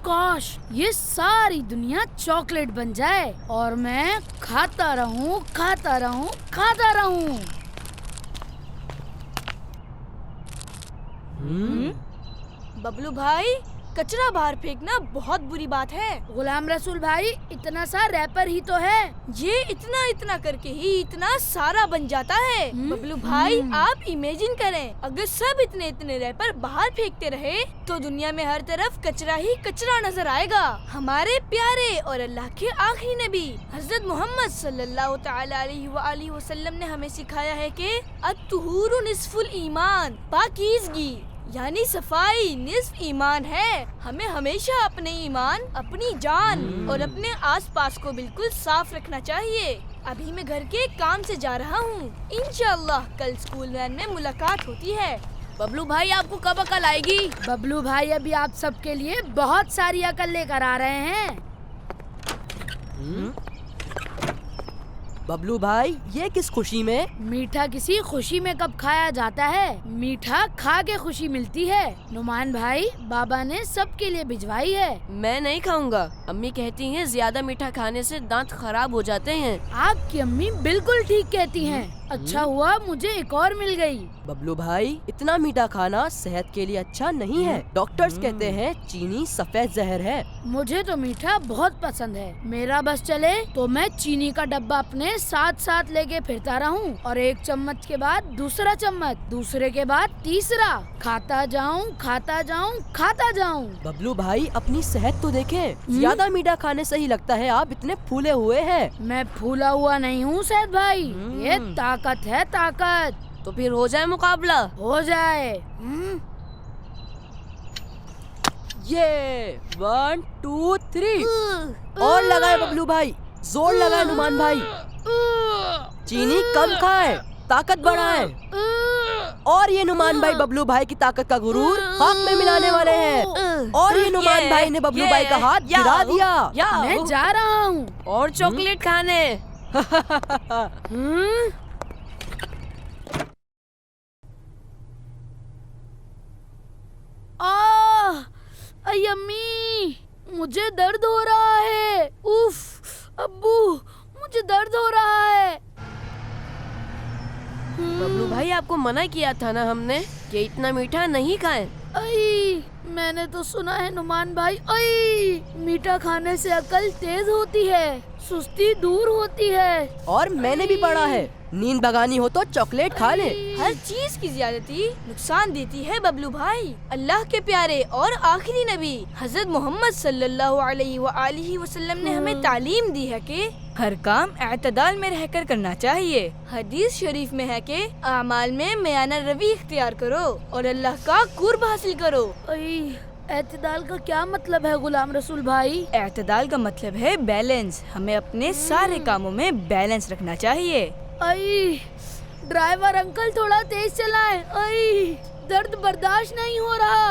काश ये सारी दुनिया चॉकलेट बन जाए और मैं खाता रहूं, खाता रहूं, खाता रहूं। बबलू भाई, कचरा बाहर फेंकना बहुत बुरी बात है। गुलाम रसूल भाई, इतना सा रैपर ही तो है। ये इतना इतना करके ही इतना सारा बन जाता है। बबलू भाई, आप इमेजिन करें, अगर सब इतने इतने रैपर बाहर फेंकते रहे तो दुनिया में हर तरफ कचरा ही कचरा नजर आएगा। हमारे प्यारे और अल्लाह के आखिरी नबी हजरत मोहम्मद सल्लल्लाहु तआला अलैहि वसल्लम ने हमें सिखाया है कि अत्तुहूरु निस्फुल ईमान, पाकीज़गी यानी सफाई निस्फ ईमान है। हमें हमेशा अपने ईमान, अपनी जान और अपने आसपास को बिल्कुल साफ रखना चाहिए। अभी मैं घर के काम से जा रहा हूँ। इंशाअल्लाह कल स्कूल वैन में मुलाकात होती है। बबलू भाई, आपको कब अकल आएगी? बबलू भाई अभी आप सबके लिए बहुत सारी अकल लेकर आ रहे हैं। बबलू भाई, ये किस खुशी में? मीठा किसी खुशी में कब खाया जाता है? मीठा खा के खुशी मिलती है। नुमान भाई, बाबा ने सबके लिए भिजवाई है। मैं नहीं खाऊंगा। अम्मी कहती हैं ज्यादा मीठा खाने से दांत खराब हो जाते हैं। आपकी अम्मी बिल्कुल ठीक कहती हैं। अच्छा हुआ मुझे एक और मिल गई। बबलू भाई, इतना मीठा खाना सेहत के लिए अच्छा नहीं है। डॉक्टर्स कहते हैं चीनी सफेद जहर है। मुझे तो मीठा बहुत पसंद है। मेरा बस चले तो मैं चीनी का डब्बा अपने साथ साथ लेके फिरता रहूं और एक चम्मच के बाद दूसरा चम्मच, दूसरे के बाद तीसरा, खाता जाऊं, खाता जाऊं, खाता जाऊं। बबलू भाई, अपनी सेहत तो देखें। ज्यादा मीठा खाने से ही लगता है आप इतने फूले हुए हैं। मैं फूला हुआ नहीं हूँ सैद भाई, ये ताकत है, ताकत। तो फिर हो जाए मुकाबला। हो जाए। ये 1 2 3 और लगाए बबलू भाई, जोर लगाए नुमान भाई। चीनी कम खाए, ताकत बढ़ाए। और ये नुमान भाई बबलू भाई की ताकत का गुरूर हाथ में मिलाने वाले हैं। और ये नुमान भाई ने बबलू भाई का हाथ गिरा दिया। मैं जा रहा हूँ और चॉकलेट खाने। अम्मी, मुझे दर्द हो रहा है। उफ, अब्बू, मुझे दर्द हो रहा है। बबलू भाई, आपको मना किया था ना हमने कि इतना मीठा नहीं खाएं। आई, मैंने तो सुना है नुमान भाई, आई, मीठा खाने से अकल तेज होती है, सुस्ती दूर होती है। और मैंने भी पढ़ा है, नींद भगानी हो तो चॉकलेट खा ले। हर चीज की ज्यादती नुकसान देती है बबलू भाई। अल्लाह के प्यारे और आखिरी नबी हजरत मोहम्मद सल्लल्लाहु अलैहि वसल्लम ने हमें तालीम दी है कि हर काम एतदाल में रहकर करना चाहिए। हदीस शरीफ में है कि अमाल में मयाना रवि इख्तियार करो और अल्लाह का कुर्ब हासिल करो। एतदाल का क्या मतलब है गुलाम रसूल भाई? एतदाल का मतलब है बैलेंस। हमें अपने सारे कामों में बैलेंस रखना चाहिए। आई, ड्राइवर अंकल थोड़ा तेज चलाएं। आई, दर्द बर्दाश्त नहीं हो रहा।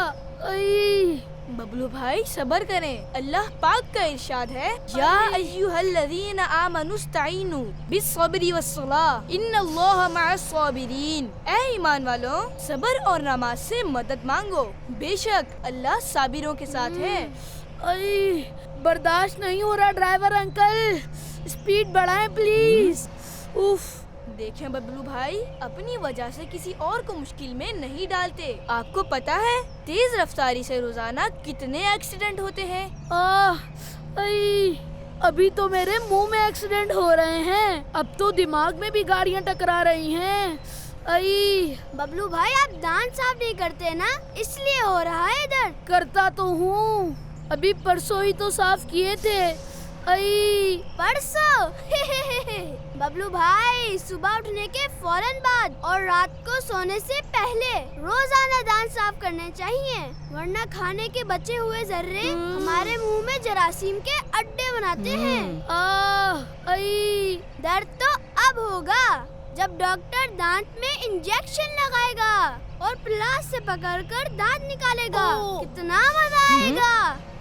आई, बबलू भाई सब्र करें। अल्लाह पाक का इरशाद है, या अय्युहल्लज़ीना आमनुस्तईनु बिस्सब्रि वस्सलाह इन्नल्लाहा मअस्साबिरीन। ऐ ईमान वालों, सब्र और नमाज से मदद मांगो, बेशक अल्लाह साबिरों के साथ है। आई, बर्दाश्त नहीं हो रहा ड्राइवर अंकल, स्पीड बढ़ाएं प्लीज। उफ, देखें बबलू भाई, अपनी वजह से किसी और को मुश्किल में नहीं डालते। आपको पता है तेज रफ्तारी से रोजाना कितने एक्सीडेंट होते हैं? अभी तो मेरे मुंह में एक्सीडेंट हो रहे हैं, अब तो दिमाग में भी गाड़ियां टकरा रही हैं। बबलू भाई, आप दांत साफ नहीं करते ना, इसलिए हो रहा है इधर। करता तो हूँ, अभी परसों ही तो साफ किए थे। परसों? बबलू भाई, सुबह उठने के फौरन बाद और रात को सोने से पहले रोजाना दांत साफ करने चाहिए, वरना खाने के बचे हुए जर्रे हमारे मुंह में जरासीम के अड्डे बनाते हैं। दर्द तो अब होगा जब डॉक्टर दांत में इंजेक्शन लगाएगा और प्लास से पकड़कर दांत निकालेगा। कितना मजा आएगा।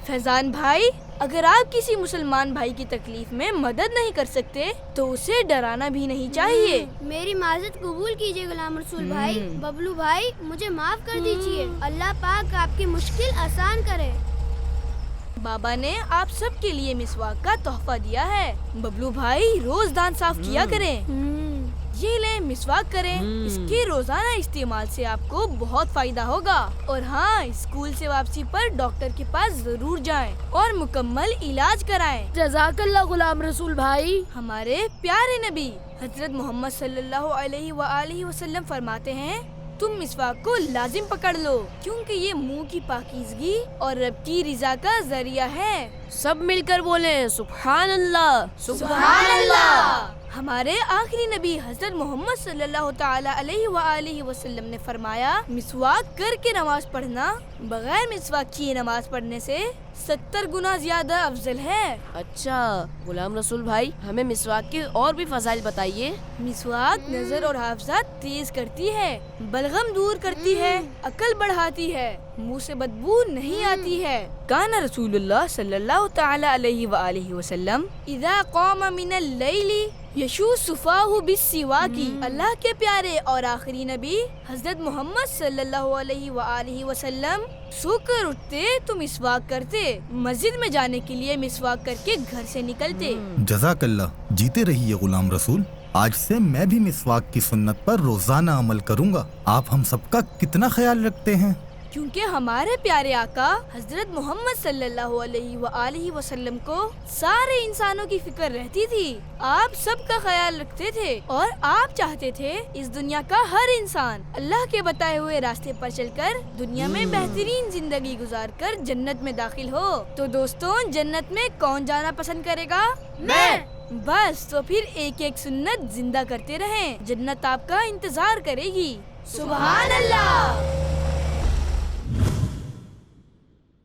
फैजान भाई, अगर आप किसी मुसलमान भाई की तकलीफ में मदद नहीं कर सकते तो उसे डराना भी नहीं चाहिए। मेरी माजरत कबूल कीजिए गुलाम रसूल भाई। बबलू भाई मुझे माफ कर दीजिए। अल्लाह पाक आपकी मुश्किल आसान करे। बाबा ने आप सब के लिए मिसवाक का तोहफा दिया है। बबलू भाई रोज दांत साफ किया करें। ये ले मिसवाक करें। इसके रोजाना इस्तेमाल से आपको बहुत फायदा होगा। और हाँ, स्कूल से वापसी पर डॉक्टर के पास जरूर जाएं और मुकम्मल इलाज कराएं। जज़ाकल्लाह गुलाम रसूल भाई। हमारे प्यारे नबी हजरत मोहम्मद सल्लल्लाहु अलैहि वसल्लम फरमाते हैं, तुम मिसवाक को लाजिम पकड़ लो क्योंकि ये मुंह की पाकीज़गी और रब की रिजा का जरिया है। सब मिलकर बोले सुभान अल्लाह। सुभान अल्लाह। हमारे आखिरी नबी हजरत मोहम्मद सल्लल्लाहु ताला अलैहि वसल्लम ने फरमाया, मिसवाक करके नमाज पढ़ना बगैर मिसवाक किए नमाज पढ़ने से 70 गुना ज्यादा अफजल है। अच्छा गुलाम रसूल भाई, हमें मिसवाक के और भी फजाइल बताइए। मिसवाक नजर और हाफजा तेज करती है, बलगम दूर करती है, अकल बढ़ाती है, मुंह से बदबू नहीं आती है। काना रसूलुल्लाह सल्लल्लाहु ताला अलैहि वसल्लम इज़ा क़ाम मिनल लैली यशू सुफाहु बिस्सिवाकी। अल्लाह के प्यारे और आखिरी नबी हजरत मोहम्मद सल्लल्लाहु अलैहि वसल्लम सोकर उठते तो मिसवाक करते, मस्जिद में जाने के लिए मिसवाक करके घर से निकलते। जज़ाकल्लाह। जीते रहिए गुलाम रसूल। आज से मैं भी मिसवाक की सुन्नत पर रोजाना अमल करूंगा। आप हम सबका कितना ख्याल रखते हैं। क्योंकि हमारे प्यारे आका हजरत मोहम्मद सल्लल्लाहु अलैहि वसल्लम को सारे इंसानों की फिक्र रहती थी। आप सबका ख्याल रखते थे और आप चाहते थे इस दुनिया का हर इंसान अल्लाह के बताए हुए रास्ते पर चलकर दुनिया में बेहतरीन जिंदगी गुजारकर जन्नत में दाखिल हो। तो दोस्तों, जन्नत में कौन जाना पसंद करेगा? मैं। बस तो फिर एक एक सुन्नत जिंदा करते रहें, जन्नत आपका इंतजार करेगी। सुभान अल्लाह।